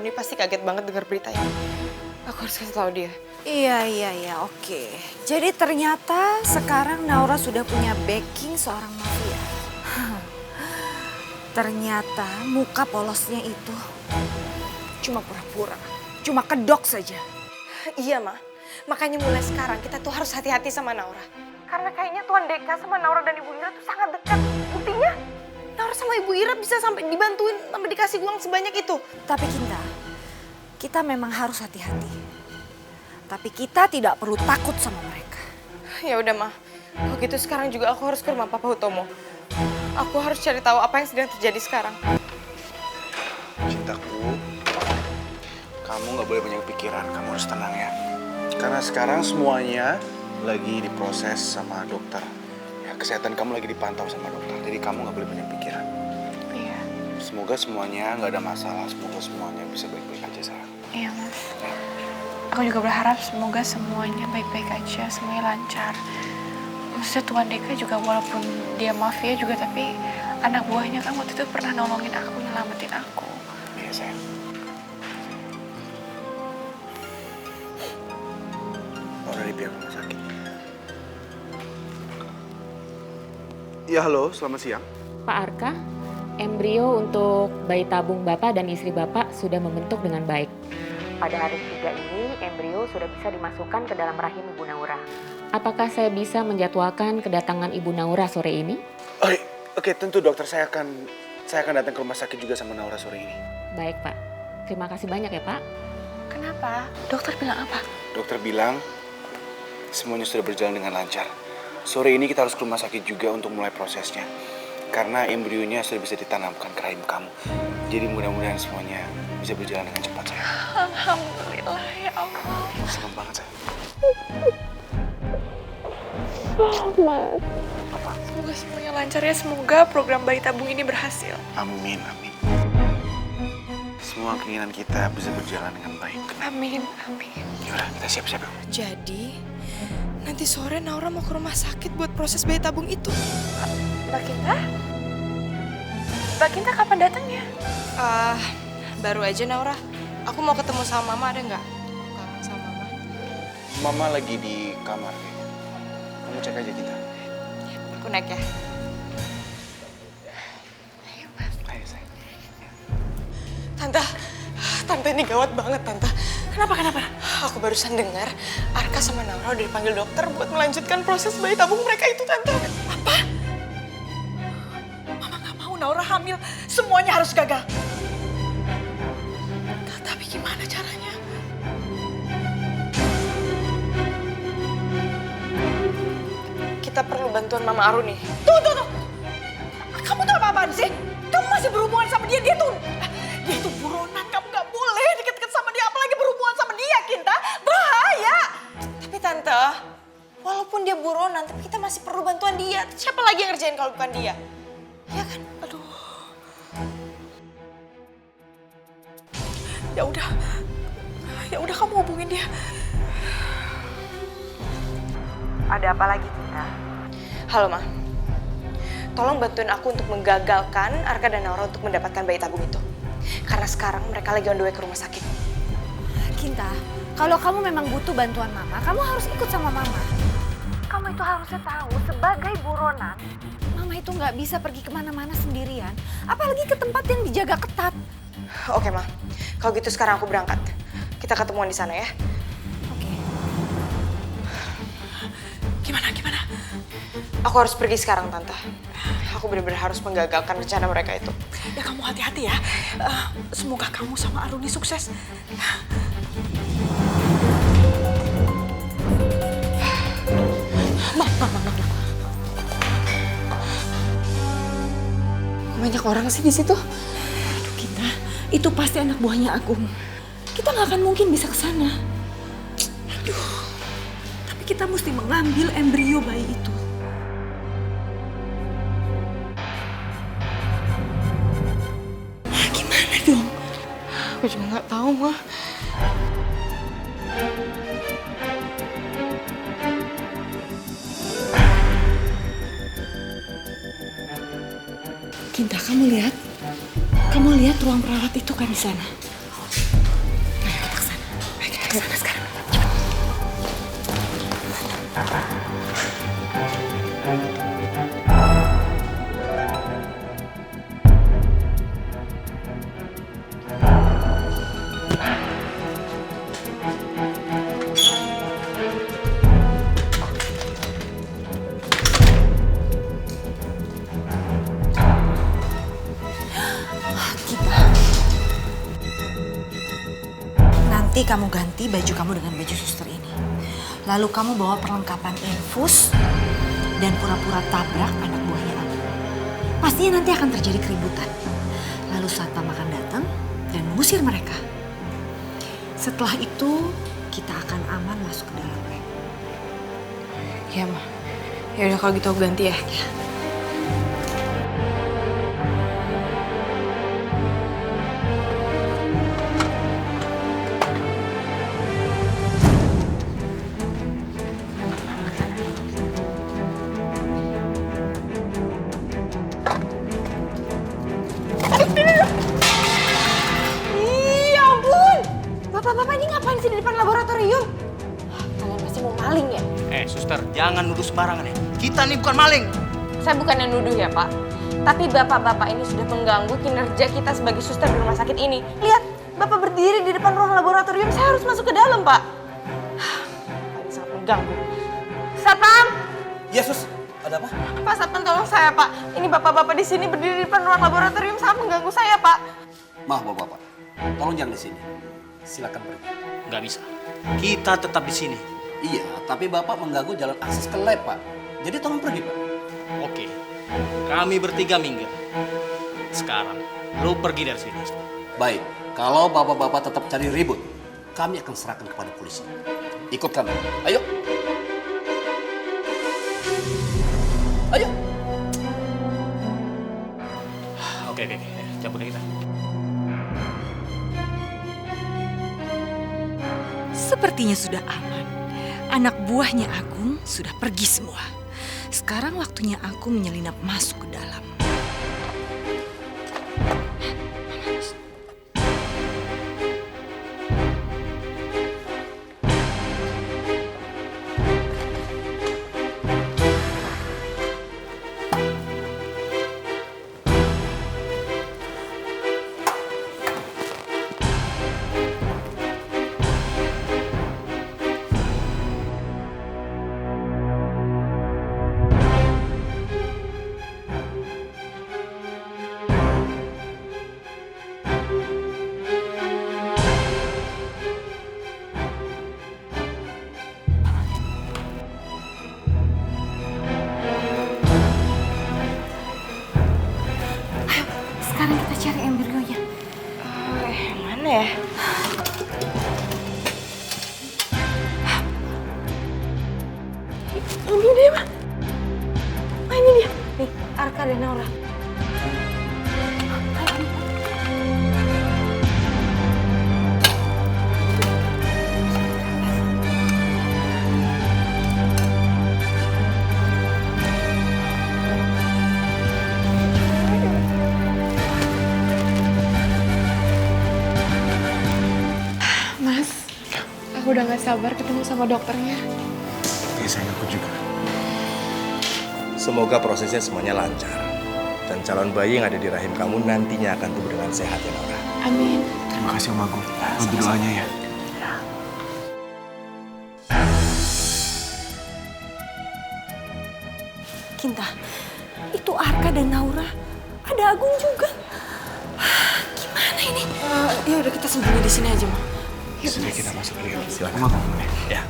Aruni pasti kaget banget dengar berita ini. Aku harus kasih tahu dia. Iya, oke. Jadi ternyata sekarang Naura sudah punya backing seorang mafia. Ternyata muka polosnya itu cuma pura-pura, cuma kedok saja. Iya, Ma. Makanya mulai sekarang kita tuh harus hati-hati sama Naura. Karena kayaknya Tuan Deka sama Naura dan Ibu Ira tuh sangat dekat. Buktinya, Naura sama Ibu Ira bisa sampai dibantuin sampai dikasih uang sebanyak itu. Tapi kita memang harus hati-hati. Tapi kita tidak perlu takut sama mereka. Ya udah, Ma. Kalau gitu sekarang juga aku harus ke rumah Papa Hutomo. Aku harus cari tahu apa yang sedang terjadi sekarang. Cintaku, kamu gak boleh banyak pikiran, kamu harus tenang ya. Karena sekarang semuanya lagi diproses sama dokter. Ya, kesehatan kamu lagi dipantau sama dokter, jadi kamu gak boleh banyak pikiran. Iya. Semoga semuanya gak ada masalah, semoga semuanya bisa baik-baik aja sayang. Iya, Mas. Aku juga berharap semoga semuanya baik-baik aja, semuanya lancar. Maksudnya Tuan Deka juga walaupun dia mafia juga, tapi anak buahnya kan waktu itu pernah nolongin aku, nyelamatin aku. Iya sayang. Udah di pihak rumah sakit. Ya halo, selamat siang. Pak Arka, embrio untuk bayi tabung Bapak dan istri Bapak sudah membentuk dengan baik. Pada hari ketiga ini, embrio sudah bisa dimasukkan ke dalam rahim Ibu Naura. Apakah saya bisa menjadwalkan kedatangan Ibu Naura sore ini? Oke, tentu dokter, saya akan datang ke rumah sakit juga sama Naura sore ini. Baik Pak, terima kasih banyak ya Pak. Kenapa? Dokter bilang apa? Dokter bilang semuanya sudah berjalan dengan lancar. Sore ini kita harus ke rumah sakit juga untuk mulai prosesnya. Karena embrionya sudah bisa ditanamkan ke rahim kamu. Jadi mudah-mudahan semuanya bisa berjalan dengan cepat, sayang. Alhamdulillah ya Allah. Senang banget, sayang. Mas. Apa? Semoga semuanya lancar ya. Semoga program bayi tabung ini berhasil. Amin. Semua keinginan kita bisa berjalan dengan baik. Amin. Yaudah, kita siap-siap yuk. Jadi, nanti sore Naura mau ke rumah sakit buat proses bayi tabung itu. Mbak Kinta kapan datangnya? Baru aja Naura. Aku mau ketemu sama Mama, ada nggak? Kangen sama Mama. Mama lagi di kamar kayaknya. Kamu cek aja kita. Aku naik ya. Ayo, sayang. Tante ini gawat banget, Tante. Kenapa? Aku barusan dengar Arka sama Naura udah dipanggil dokter buat melanjutkan proses bayi tabung mereka itu, Tante. Apa? Mama gak mau Naura hamil. Semuanya harus gagal. Tapi gimana caranya? Kita perlu bantuan Mama Aruni. Tunggu. Kamu tuh apa-apaan sih? Kamu masih berhubungan sama dia. Dia tuh buronan. Kamu gak boleh deket-deket sama dia. Apalagi berhubungan sama dia, Kinta. Bahaya. Tapi Tante, walaupun dia buronan, tapi kita masih perlu bantuan dia. Siapa lagi yang ngerjain kalau bukan dia? Ya kan? Aduh. Ya udah kamu hubungin dia. Ada apa lagi, Kinta? Halo, Ma. Tolong bantuin aku untuk menggagalkan Arka dan Naura untuk mendapatkan bayi tabung itu. Karena sekarang mereka lagi on the way ke rumah sakit. Kinta, kalau kamu memang butuh bantuan Mama, kamu harus ikut sama Mama. Kamu itu harusnya tahu, sebagai buronan, Mama itu nggak bisa pergi kemana-mana sendirian. Apalagi ke tempat yang dijaga ketat. Oke, Ma. Kalau gitu sekarang aku berangkat. Kita ketemuan di sana ya. Oke. Gimana? Aku harus pergi sekarang, Tante. Aku benar-benar harus menggagalkan rencana mereka itu. Ya kamu hati-hati ya. Semoga kamu sama Aruni sukses. Banyak orang sih di situ. Aduh Kinta, itu pasti anak buahnya Agung. Kita nggak akan mungkin bisa ke sana. Aduh, tapi kita mesti mengambil embrio bayi itu. Gimana dong? Aku juga nggak tahu, Ma. Kinta, kamu lihat ruang perawat itu kan di sana. Sana sekarang. Nanti kamu ganti baju kamu dengan baju suster ini. Lalu kamu bawa perlengkapan infus dan pura-pura tabrak anak buahnya aku. Pastinya nanti akan terjadi keributan. Lalu satpam akan datang dan mengusir mereka. Setelah itu kita akan aman masuk ke dalam lab. Iya, Ma. Ya udah kalau gitu aku ganti ya. Ya ampun! Bapak-bapak ini ngapain sih di depan laboratorium? Kalian pasti mau maling ya? Suster, jangan nuduh sembarangan ya. Kita nih bukan maling. Saya bukannya nuduh ya, Pak. Tapi bapak-bapak ini sudah mengganggu kinerja kita sebagai suster di rumah sakit ini. Lihat, bapak berdiri di depan ruang laboratorium. Saya harus masuk ke dalam, Pak. Ini sangat mengganggu. Satpam! Yesus, ada apa? Pak Satpam, tolong saya, Pak. Ini bapak-bapak di sini berdiri di depan ruang laboratorium. Sangat mengganggu saya, Pak. Maaf bapak-bapak, tolong jangan di sini. Silakan pergi. Nggak bisa. Kita tetap di sini. Iya, tapi bapak mengganggu jalan akses ke lab, Pak. Jadi tolong pergi, Pak. Oke. Kami bertiga minggir. Sekarang, lu pergi dari sini. Baik, kalau bapak-bapak tetap cari ribut, kami akan serahkan kepada polisi. Ikut kami. Ayo. Ayo. Oke. Cabut kita. Sepertinya sudah aman. Anak buahnya Agung sudah pergi semua. Sekarang waktunya aku menyelinap masuk ke dalam. Sekarang kita cari embrionya. Yang mana ya? Ini dia, Ma. Ini dia. Nih, Arka dan Naura. Mas, aku udah gak sabar ketemu sama dokternya. Ya sayang, aku juga. Semoga prosesnya semuanya lancar. Dan calon bayi yang ada di rahim kamu nantinya akan tumbuh dengan sehat ya Naura. Amin. Terima kasih Om Agung. Untuk doanya ya. Kinta, itu Arka dan Naura. Ada Agung juga. Gimana ini? Ya udah kita sembunyi di sini aja, Ma. Sudah kita masuk dulu. Silakan. Om Agung. Ya.